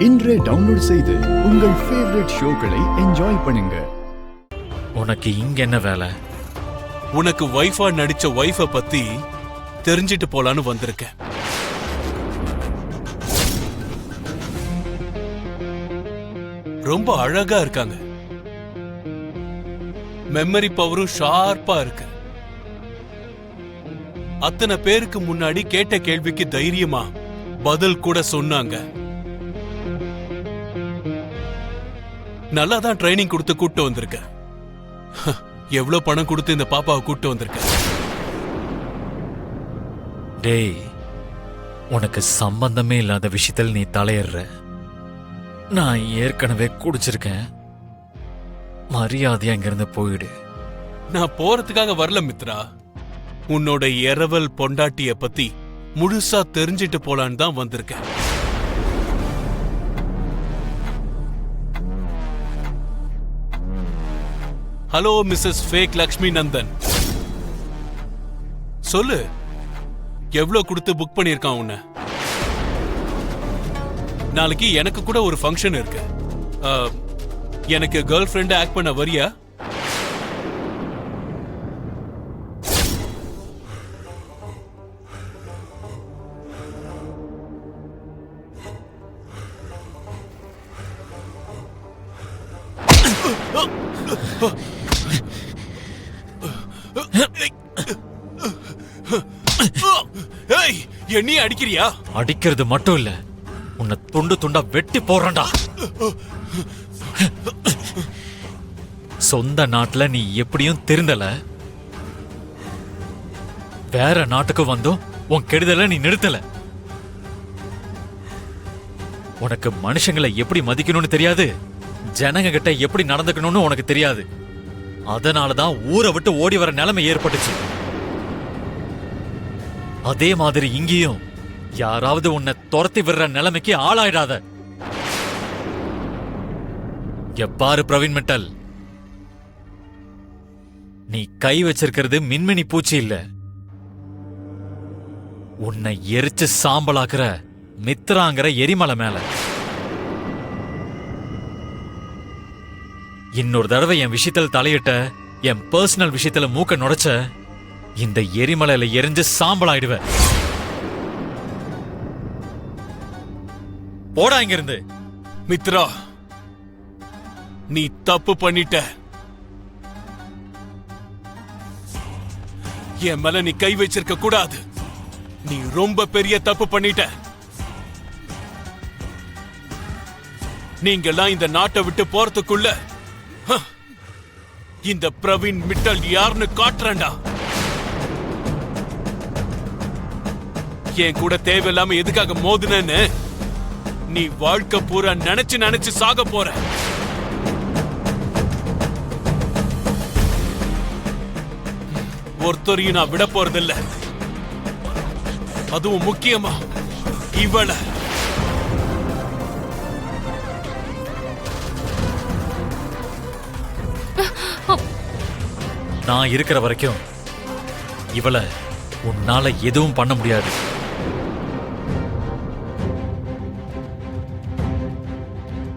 இன்றே டவுன்லோட் செய்து உங்கள் ஃபேவரட் ஷோக்களை என்ஜாய் பண்ணுங்க. உனக்கு இங்க என்ன வேலை? உனக்கு வைஃபா நடிச்ச வைஃப பத்தி தெரிஞ்சிட்டு போலான்னு வந்திருக்கேன். ரொம்ப அழகா இருக்காங்க. மெமரி பவரும் ஷார்ப்பா இருக்கு. அத்தனை பேருக்கு முன்னாடி கேட்ட கேள்விக்கு தைரியமா பதில் கூட சொன்னாங்க. நல்லா தான் ட்ரைனிங் கொடுத்து கூட்டு வந்திருக்க. எவ்வளவு பணம் கொடுத்து இந்த பாப்பாவை கூட்டு வந்திருக்க? டேய், உனக்கு சம்பந்தமே இல்லாத விஷயத்தில் நீ தலையிடுற. நான் ஏற்கனவே குடிச்சிருக்கேன். மரியாதையா இங்கிருந்து போயிடு. நான் போறதுக்காக வரல மித்ரா. உன்னோட இரவல் பொண்டாட்டிய பத்தி முழுசா தெரிஞ்சிட்டு போலான்னு தான் வந்திருக்கேன். Hello Mrs fake Lakshmi Nandan, சொல்லு, எவ்வளவு கொடுத்து புக் பண்ணிருக்கான் உன்னை? நாளைக்கு எனக்கு கூட ஒரு ஃபங்க்ஷன் இருக்கு. எனக்கு கேர்ள் ஃப்ரெண்ட் ஆக்ட் பண்ண வரியா? என்னைய அடிக்கிறியா? அடிக்கிறது மட்டும் இல்ல, உன்னை துண்டு துண்டா வெட்டி போடுறா. சொந்த நாட்டுல நீ எப்படியும் திருந்தல, வேற நாட்டுக்கு வந்தும் உன் கெடுதல நீ நிறுத்தல. உனக்கு மனுஷங்களை எப்படி மதிக்கணும்னு தெரியாது, ஜனங்க கிட்ட எப்படி நடந்துக்கணும்னு உனக்கு தெரியாது. அதனாலதான் ஊரை விட்டு ஓடி வர நிலைமை ஏற்பட்டுச்சு. அதே மாதிரி இங்கேயும் யாராவது உன்னை துரத்தி விடுற நிலைமைக்கு ஆளாயிடாத. எப்பாரு பிரவீன் மிட்டல், நீ கை வச்சிருக்கிறது மின்மினி பூச்சி இல்ல, உன்னை எரிச்சு சாம்பலாக்குற மித்ராங்கிற எரிமலை மேல. இன்னொரு தடவை என் விஷயத்துல தலையிட்ட, என் பர்சனல் விஷயத்துல மூக்க நுடைச்ச, இந்த எரிமலையில எரிஞ்சு சாம்பலாயிடுவ. போடா இங்க இருந்து. மித்ரா, நீ தப்பு பண்ணிட்ட. என் மேல நீ கை வச்சிருக்க கூடாது. நீ ரொம்ப பெரிய தப்பு பண்ணிட்ட. நீங்கெல்லாம் இந்த நாட்டை விட்டு போறதுக்குள்ள இந்த பிரவீன் மிட்டல் யாருன்னு காட்டுறேன்டா. என் கூட தேவையில்லாம எதுக்காக மோதுனன்னு நீ வாழ்க்கை பூரா நினைச்சு நினைச்சு சாக போற. ஒருத்தரையும் நான் விட போறதில்ல. அதுவும் முக்கியமா இவள. நான் இருக்கிற வரைக்கும் இவளை உன்னால எதுவும் பண்ண முடியாது.